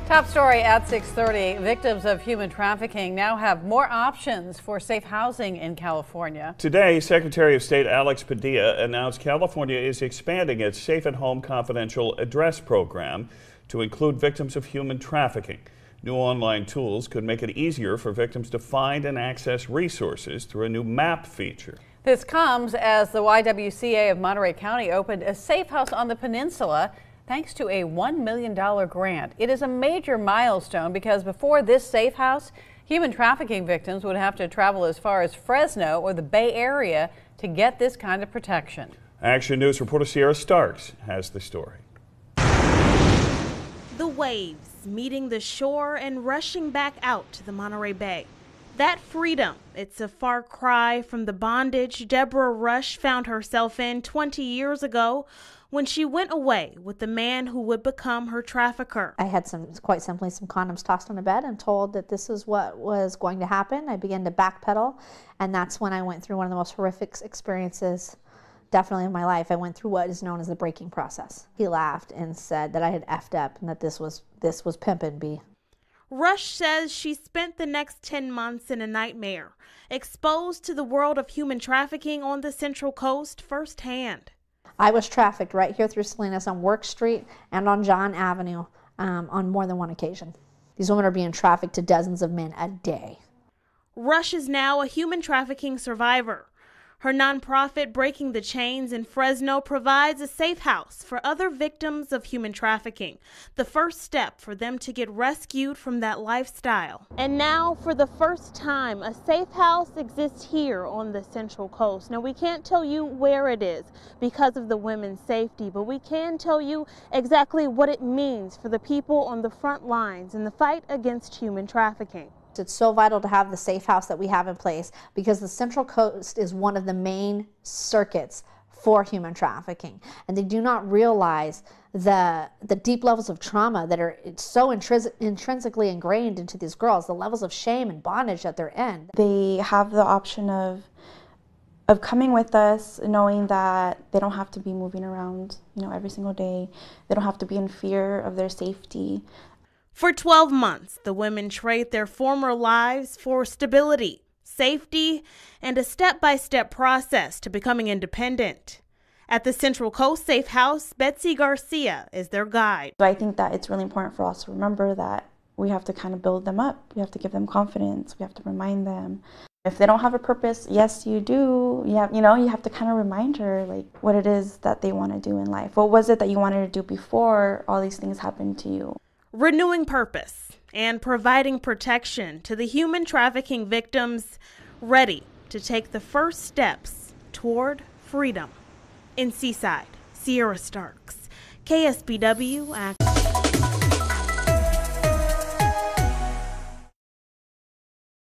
Top story at 6:30. Victims of human trafficking now have more options for safe housing in California. Today, Secretary of State Alex Padilla announced California is expanding its Safe at Home Confidential Address program to include victims of human trafficking. New online tools could make it easier for victims to find and access resources through a new map feature. This comes as the YWCA of Monterey County opened a safe house on the peninsula thanks to a $1 million grant. It is a major milestone because before this safe house, human trafficking victims would have to travel as far as Fresno or the Bay Area to get this kind of protection. Action News reporter Sierra Starks has the story. The waves meeting the shore and rushing back out to the Monterey Bay. That freedom, it's a far cry from the bondage Deborah Rush found herself in 20 years ago when she went away with the man who would become her trafficker. I had quite simply some condoms tossed on the bed and told that this is what was going to happen. I began to backpedal, and that's when I went through one of the most horrific experiences definitely in my life. I went through what is known as the breaking process. He laughed and said that I had effed up and that this was pimpin' B. Rush says she spent the next 10 months in a nightmare, exposed to the world of human trafficking on the Central Coast firsthand. I was trafficked right here through Salinas on Work Street and on John Avenue on more than one occasion. These women are being trafficked to dozens of men a day. Rush is now a human trafficking survivor. Her nonprofit, Breaking the Chains in Fresno, provides a safe house for other victims of human trafficking, the first step for them to get rescued from that lifestyle. And now, for the first time, a safe house exists here on the Central Coast. Now, we can't tell you where it is because of the women's safety, but we can tell you exactly what it means for the people on the front lines in the fight against human trafficking. It's so vital to have the safe house that we have in place because the Central Coast is one of the main circuits for human trafficking, and they do not realize the deep levels of trauma that are so intrinsically ingrained into these girls, the levels of shame and bondage that they're in. They have the option of coming with us, knowing that they don't have to be moving around, every single day. They don't have to be in fear of their safety. For 12 months, the women trade their former lives for stability, safety, and a step-by-step process to becoming independent. At the Central Coast Safe House, Betsy Garcia is their guide. So I think that it's really important for us to remember that we have to kind of build them up. We have to give them confidence. We have to remind them. If they don't have a purpose, yes, you do. You have to kind of remind her what it is that they want to do in life. What was it that you wanted to do before all these things happened to you? Renewing purpose and providing protection to the human trafficking victims ready to take the first steps toward freedom. In Seaside, Sierra Starks, KSBW.